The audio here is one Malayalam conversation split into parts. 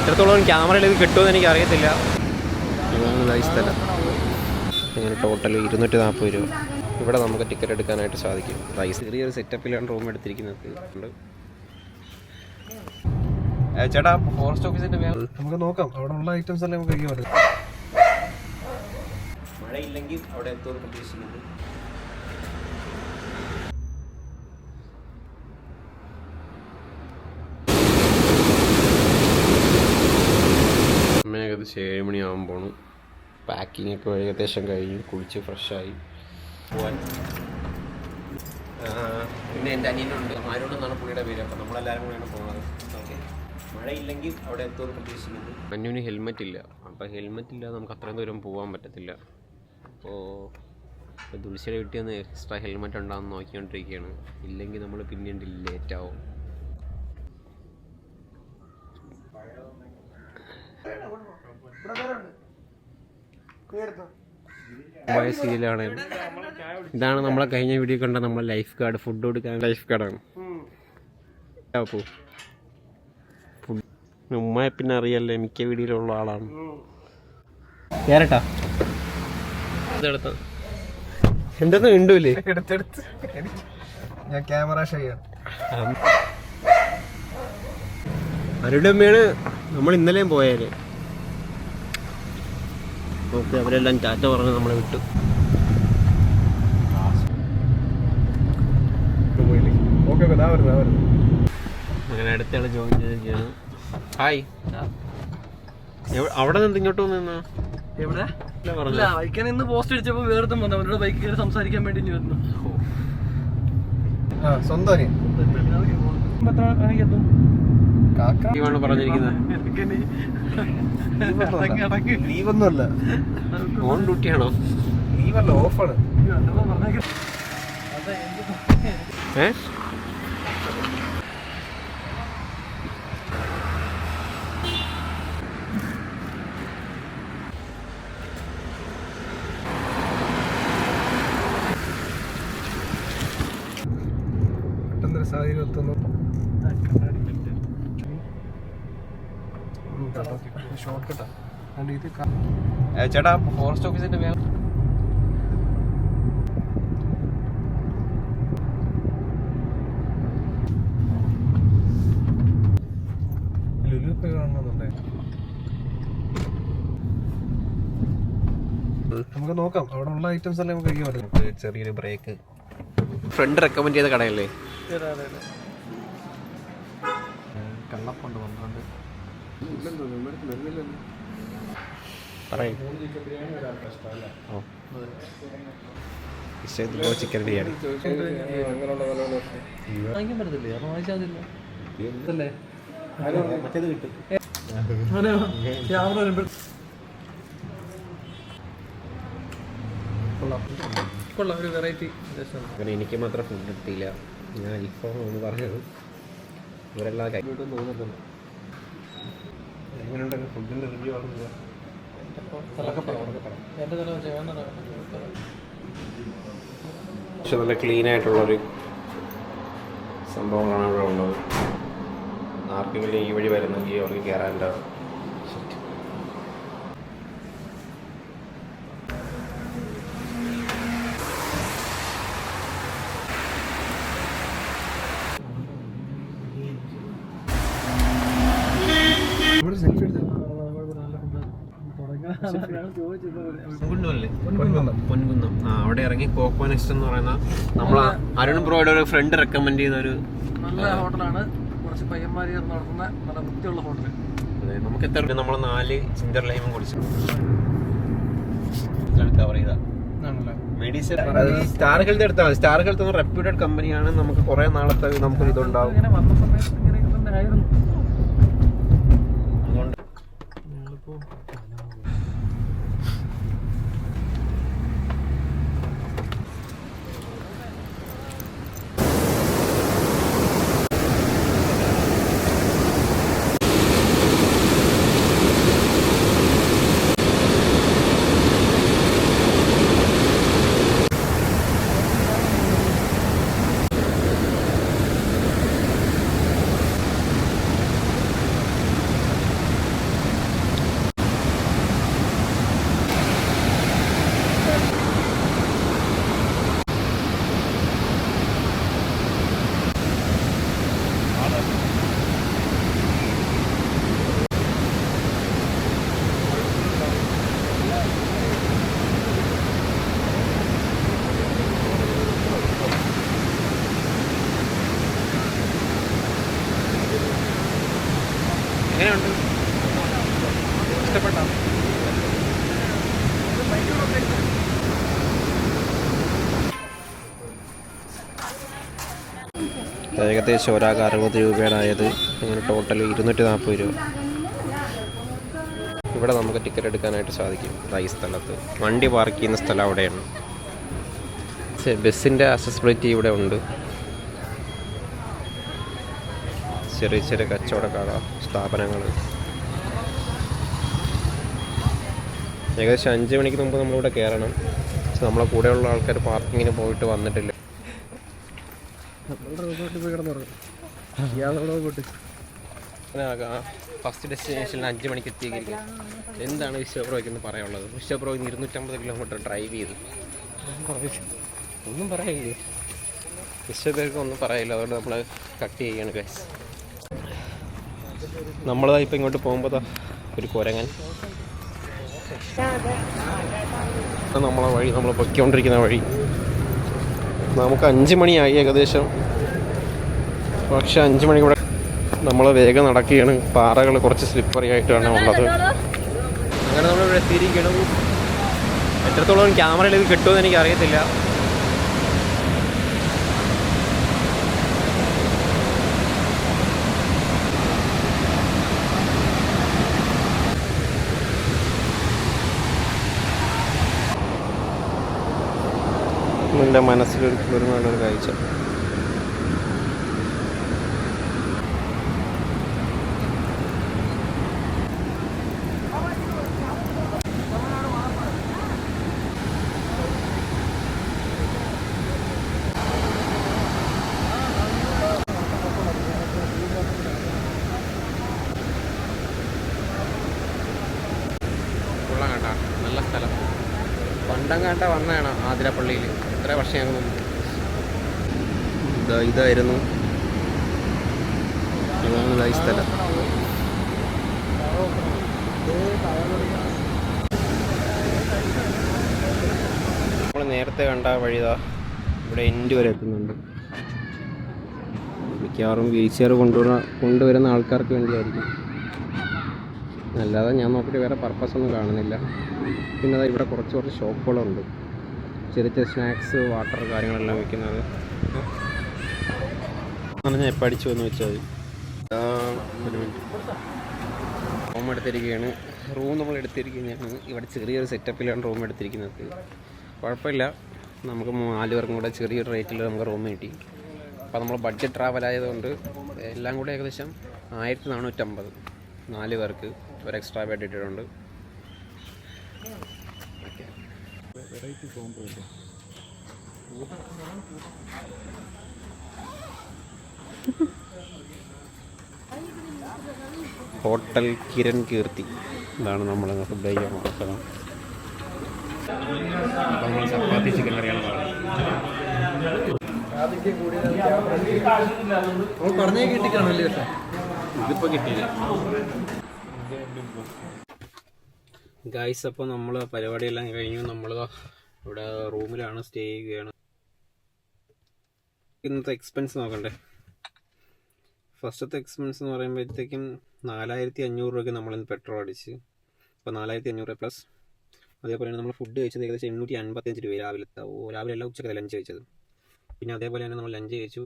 എത്രത്തോളം ക്യാമറയിൽ ഇത് കിട്ടുമെന്ന് എനിക്ക് അറിയത്തില്ല. അതാണ് ഈ സ്ഥലം. ഇങ്ങനെ ടോട്ടൽ 240 രൂപ. ഇവിടെ നമുക്ക് ടിക്കറ്റ് എടുക്കാനായിട്ട് സാധിക്കും. ചെറിയൊരു സെറ്റപ്പിലാണ് റൂം എടുത്തിരിക്കുന്നത്. ചേട്ടാ, ഫോറസ്റ്റ് ഓഫീസിന്റെ നമുക്ക് നോക്കാം. അവിടെ ഉള്ള ഐറ്റംസ് എല്ലാം നമുക്ക് കഴിക്കാൻ പറ്റും. മഴയില്ലെങ്കിൽ അവിടെ എത്തുമെന്ന് പ്രതീക്ഷിക്കുന്നുണ്ട്. ഏകദേശം 7 മണിയാകുമ്പോൾ പോണു. പാക്കിംഗ് ഒക്കെ ഏകദേശം കഴിഞ്ഞു. കുളിച്ച് ഫ്രഷായി പോവാൻ. പിന്നെ എൻ്റെ അനിയനുണ്ട്, ആരോടെന്നാണ് പുള്ളിയുടെ പേര്. അപ്പോൾ നമ്മളെല്ലാവരും കൂടെയാണ് പോകുന്നത്. ഓക്കെ, മഴയില്ലെങ്കിൽ അവിടെ എത്തുമെന്ന് പ്രതീക്ഷിക്കുന്നു. അന്യൂന് ഹെൽമെറ്റ് ഇല്ല. അപ്പോൾ ഹെൽമെറ്റ് ഇല്ലാതെ നമുക്ക് അത്രയും ദൂരം പോകാൻ പറ്റത്തില്ല. അപ്പോൾ ദുൽശയുടെ വീട്ടിൽ നിന്ന് എക്സ്ട്രാ ഹെൽമെറ്റ് ഉണ്ടാകുന്ന നോക്കിക്കൊണ്ടിരിക്കുകയാണ്. ഇല്ലെങ്കിൽ നമ്മൾ പിന്നീട് ലേറ്റാവും. സീരിയലാണ്. ഇതാണ് നമ്മളെ കഴിഞ്ഞ വീഡിയോ കണ്ട നമ്മളെ ലൈഫ് ഗാർഡ്. ഫുഡ് കൊടുക്കാൻ ലൈഫ് ഗാർഡാണ്. ഉമ്മയെ പിന്നെ അറിയാല്ലേ, മിക്ക വീഡിയോയിലുള്ള ആളാണ്. കേരട്ടാ ഇതെടുത്ത എന്തൊന്നും ഉണ്ടൂല്ലേ? ഞാൻ ക്യാമറ ഷൈയാണ്. അവരുടെ അമ്മയാണ് നമ്മൾ ഇന്നലെയും പോയാല്. ഓക്കെ, അവരെല്ലാം ടാറ്റ പറഞ്ഞ് നമ്മളെ വിട്ടു. അങ്ങനെ അടുത്തയാള് ജോയിൻ ചെയ്തിരിക്കുകയാണ്. ഹായ്. അവിടെ നിന്ന് ഇങ്ങോട്ട് വന്നു. എവിടെ ബൈക്കാൻ ഇന്ന് പോസ്റ്റ് അടിച്ചപ്പോ വേർത്തും വന്നു. അവരോട് ബൈക്ക് കയറി സംസാരിക്കാൻ വേണ്ടി വരുന്നു. സ്വന്തം പറഞ്ഞിരിക്കുന്നത് ലീവൊന്നുമല്ല, ഓൺ ഡ്യൂട്ടിയാണോ? ലീവല്ല, ഓഫാണ്. പെട്ടെന്നൊരു സാഹചര്യം എത്തുന്നു. ഷോർട്ട് കട്ടാ. ചേട്ടാ, ഫോറസ്റ്റ് ഓഫീസിന്റെ നമുക്ക് നോക്കാം. അവിടെ ഉള്ള ഐറ്റംസ് എല്ലാം നമുക്ക് കഴിക്കാൻ പറ്റും. നമുക്ക് ചെറിയൊരു ബ്രേക്ക്. ഫ്രണ്ട് റെക്കമെൻഡ് ചെയ്ത കടയല്ലേ? കള്ളപ്പുണ്ട് 12. ചിക്കൻ ബിരിയാണി വാങ്ങിക്കാൻ പറ്റത്തില്ലേ? അപ്പം വാങ്ങിച്ചാൽ മറ്റേത് കിട്ടും. കൊള്ളാം, ഒരു വെറൈറ്റി. അങ്ങനെ എനിക്ക് മാത്രം ഫുഡ് കിട്ടിയില്ല. ഞാൻ അൽഫാം എന്ന് പറഞ്ഞത്. ഇവരെല്ലാം കൈവിട്ടും തോന്നുന്നുണ്ട്. എങ്ങനെയുണ്ടെങ്കിൽ ഫുഡിൻ്റെ റിവ്യൂ ആണെന്നില്ല. പക്ഷെ നല്ല ക്ലീൻ ആയിട്ടുള്ളൊരു സംഭവങ്ങളാണ് ഇവിടെ ഉള്ളത്. ആർക്കെങ്കിലും ഈ വഴി വരുന്നെങ്കിൽ അവർക്ക് കയറാനുണ്ടാവും. പൊൻകുന്നം. അവിടെ ഇറങ്ങി കോക്കോ നെക്സ്റ്റ് എന്ന് പറയുന്ന നമ്മളെ അരുൺ ബ്രോയുടെ ഒരു ഫ്രണ്ട് റെക്കമെൻഡ് ചെയ്ത ഒരു നല്ല ഹോട്ടലാണ്. കുറച്ച് പയ്യന്മാർ നടത്തുന്ന നല്ല വൃത്തിയുള്ള ഹോട്ടൽ. അതെ, നമുക്ക് എത്ര നമ്മൾ 4 ജിഞ്ചർ ലൈമും കുടിച്ചു. കവർ ചെയ്ത മെഡിസിൻ സ്റ്റാർ ഹെൽത്ത് എടുത്താൽ സ്റ്റാർ ഹെൽത്ത് എന്ന റെപ്യൂട്ടഡ് കമ്പനിയാണ്. നമുക്ക് കുറെ നാളത്തെ നമുക്കൊരു ഇതുണ്ടാവും. എങ്ങനെയുണ്ട്? ഇഷ്ടപ്പെട്ടോ? ഏകദേശം ഒരാൾക്ക് 60 രൂപയാണ് ആയത്. അങ്ങനെ ടോട്ടൽ 240 രൂപ. ഇവിടെ നമുക്ക് ടിക്കറ്റ് എടുക്കാനായിട്ട് സാധിക്കും. ഈ സ്ഥലത്ത് വണ്ടി പാർക്ക് ചെയ്യുന്ന സ്ഥലം അവിടെയാണ്. ബസ്സിൻ്റെ അക്സസിബിലിറ്റി ഇവിടെ ഉണ്ട്. ചെറിയ ചെറിയ കച്ചവടക്കാർ, സ്ഥാപനങ്ങൾ. ഏകദേശം 5 മണിക്ക് മുമ്പ് നമ്മളിവിടെ കയറണം. പക്ഷെ നമ്മളെ കൂടെയുള്ള ആൾക്കാർ പാർക്കിങ്ങിന് പോയിട്ട് വന്നിട്ടില്ല. ഫസ്റ്റ് ഡെസ്റ്റിനേഷനിൽ 5 മണിക്ക് എത്തിയിരിക്കും. എന്താണ് വിശ്വപ്രോയ്ക്കെന്ന് പറയാനുള്ളത്? വിശ്വപ്രോ 250 കിലോമീറ്റർ ഡ്രൈവ് ചെയ്തു. ഒന്നും പറയില്ലേ, വിശ്വപേർക്ക് ഒന്നും പറയില്ല. അതുകൊണ്ട് നമ്മൾ കട്ട് ചെയ്യാണ് ഗൈസ്. നമ്മളതാ ഇപ്പം ഇങ്ങോട്ട് പോകുമ്പോൾ ഒരു കുരങ്ങൻ നമ്മളെ വഴി, നമ്മൾ പൊയ്ക്കൊണ്ടിരിക്കുന്ന വഴി. നമുക്ക് 5 മണിയായി ഏകദേശം. പക്ഷെ 5 മണി കൂടെ നമ്മൾ വേഗം നടക്കുകയാണ്. പാറകൾ കുറച്ച് സ്ലിപ്പറി ആയിട്ടാണ് ഉള്ളത്. അങ്ങനെ നമ്മളിവിടെ എത്തിയിരിക്കണം. എത്രത്തോളം ക്യാമറയിൽ ഇത് കിട്ടുമെന്ന് എനിക്ക് അറിയത്തില്ല. എൻ്റെ മനസ്സിലൊരു നല്ലൊരു കാഴ്ച. നല്ല സ്ഥലം. പണ്ടങ്ങാണ്ട വന്നതാണ് ആതിരപ്പള്ളിയിൽ, എത്ര വർഷം മുമ്പ്. ഇതായിരുന്നു, അതാണ് ഈ സ്ഥലം. നമ്മൾ നേരത്തെ കണ്ട വഴിതാ ഇവിടെ എൻഡ് വരെ എത്തുന്നുണ്ട്. മിക്കവാറും വീൽ ചെയർ കൊണ്ടുവരുന്ന ആൾക്കാർക്ക് വേണ്ടിയായിരിക്കും. അല്ലാതെ ഞാൻ നോക്കിയിട്ട് വേറെ പർപ്പസ് ഒന്നും കാണുന്നില്ല. പിന്നെ അതാ ഇവിടെ കുറച്ച് ഷോപ്പുകളുണ്ട്. ചെറിയ ചെറിയ സ്നാക്സ്, വാട്ടർ കാര്യങ്ങളെല്ലാം വയ്ക്കുന്നത്. അങ്ങനെ ഞാൻ എപ്പോൾ അടിച്ചു എന്ന് വെച്ചാൽ റൂം എടുത്തിരിക്കുകയാണ്. നമ്മൾ എടുത്തിരിക്കുന്നതാണ്. ഇവിടെ ചെറിയൊരു സെറ്റപ്പിലാണ് റൂം എടുത്തിരിക്കുന്നത്. കുഴപ്പമില്ല, നമുക്ക് 4 പേർക്കും കൂടെ ചെറിയൊരു റേറ്റിൽ നമുക്ക് റൂം കിട്ടി. അപ്പോൾ നമ്മൾ ബഡ്ജറ്റ് ട്രാവൽ ആയതുകൊണ്ട് എല്ലാം കൂടെ ഏകദേശം 1450, 4 പേർക്ക്. ഒരു എക്സ്ട്രാ ബെഡ് ഇട്ടിട്ടുണ്ട്. ഹോട്ടൽ കിരൺ കീർത്തി, ഇതാണ് നമ്മൾ ഫുഡ് കഴിക്കാൻ നോക്കണം. അപ്പോൾ നമ്മൾ ചപ്പാത്തി ചിക്കൻ കറിയാണ് പറഞ്ഞേ കിട്ടിക്കാണല്ലേ? ഇതിപ്പോൾ കിട്ടിയില്ല ഗായ്സ്. അപ്പോൾ നമ്മൾ പരിപാടിയെല്ലാം കഴിഞ്ഞു. നമ്മൾ ഇവിടെ റൂമിലാണ് സ്റ്റേ ചെയ്യുകയാണ്. ഇന്നത്തെ എക്സ്പെൻസ് നോക്കണ്ടേ? ഫസ്റ്റത്തെ എക്സ്പെൻസ് എന്ന് പറയുമ്പോഴത്തേക്കും 4500 രൂപയ്ക്ക് നമ്മളിന്ന് പെട്രോൾ അടിച്ച്. അപ്പോൾ 4500 പ്ലസ് അതേപോലെ തന്നെ നമ്മൾ ഫുഡ് കഴിച്ചത് ഏകദേശം 855 രൂപ രാവിലെ അല്ല, ഉച്ചക്കത്തെ ലഞ്ച് കഴിച്ചത്. പിന്നെ അതേപോലെ തന്നെ നമ്മൾ ലഞ്ച് കഴിച്ചു.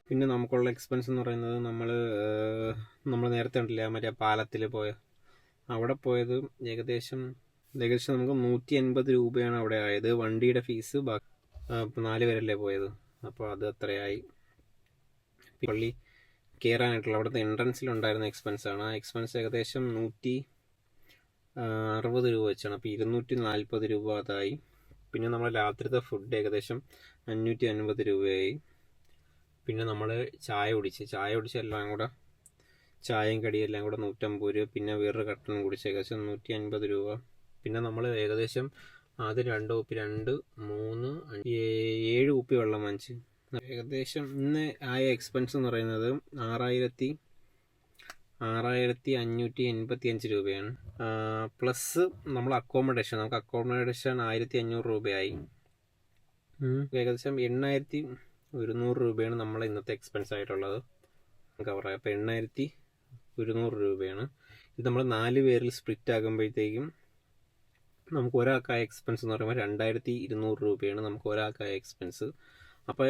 പിന്നെ നമുക്കുള്ള എക്സ്പെൻസ് എന്ന് പറയുന്നത് നമ്മൾ നേരത്തെ ഉണ്ടല്ലേ മറ്റേ പാലത്തിൽ അവിടെ പോയത് ഏകദേശം നമുക്ക് 180 രൂപയാണ് അവിടെ ആയത്. വണ്ടിയുടെ ഫീസ് 4 പേരല്ലേ പോയത്, അപ്പോൾ അത് അത്രയായി. പള്ളി കയറാനായിട്ടുള്ള അവിടുത്തെ എൻട്രൻസിലുണ്ടായിരുന്ന എക്സ്പെൻസാണ്. ആ എക്സ്പെൻസ് ഏകദേശം 160 രൂപ വെച്ചാണ്. അപ്പോൾ 240 രൂപ അതായി. പിന്നെ നമ്മൾ രാത്രിത്തെ ഫുഡ് ഏകദേശം 550 രൂപയായി. പിന്നെ നമ്മൾ ചായ കുടിച്ച് എല്ലാം കൂടെ, ചായയും കടിയും എല്ലാം കൂടെ 150 രൂപ. പിന്നെ വേറൊരു കട്ടൻ കുടിച്ച് ഏകദേശം 150 രൂപ. പിന്നെ നമ്മൾ ഏകദേശം ആദ്യം 2 കുപ്പി, 2, 3, 5, 7 കുപ്പി വെള്ളം വാങ്ങിച്ച്. ഏകദേശം ഇന്ന് ആയ എക്സ്പെൻസ് എന്ന് പറയുന്നത് 6585 രൂപയാണ്. പ്ലസ് നമ്മൾ അക്കോമഡേഷൻ, നമുക്ക് അക്കോമഡേഷൻ 1500 രൂപയായി. ഏകദേശം 8100 രൂപയാണ് നമ്മളെ ഇന്നത്തെ എക്സ്പെൻസ് ആയിട്ടുള്ളത്. കവറായി. അപ്പോൾ 8,100 രൂപയാണ്. ഇത് നമ്മൾ 4 പേരിൽ സ്പ്ലിറ്റ് ആകുമ്പോഴത്തേക്കും നമുക്ക് ഒരാൾക്കായ എക്സ്പെൻസ് എന്ന് പറയുമ്പോൾ 2,200 രൂപയാണ് നമുക്ക് ഒരാൾക്കായ എക്സ്പെൻസ്. അപ്പോൾ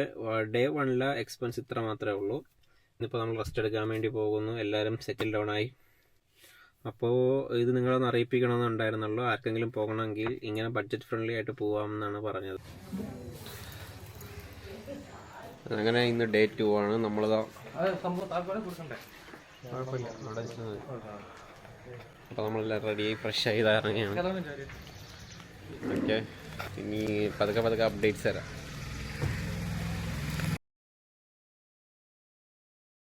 ഡേ 1 എക്സ്പെൻസ് ഇത്ര മാത്രമേ ഉള്ളൂ. ഇന്നിപ്പോൾ നമ്മൾ റെസ്റ്റ് എടുക്കാൻ വേണ്ടി പോകുന്നു, എല്ലാവരും സെറ്റിൽ ഡൗൺ ആയി. അപ്പോൾ ഇത് നിങ്ങളൊന്ന് അറിയിപ്പിക്കണമെന്നുണ്ടായിരുന്നുള്ളൂ. ആർക്കെങ്കിലും പോകണമെങ്കിൽ ഇങ്ങനെ ബഡ്ജറ്റ് ഫ്രണ്ട്ലി ആയിട്ട് പോകാമെന്നാണ് പറഞ്ഞത്. അങ്ങനെ ഇന്ന് ഡേ 2 ആണ്. നമ്മളിതാ അപ്പോൾ നമ്മളെല്ലാം റെഡിയായി ഫ്രഷ് ആയി ഇറങ്ങിയാണ്. ഓക്കെ, ഇനി പതുക്കെ അപ്ഡേറ്റ്സ് തരാം.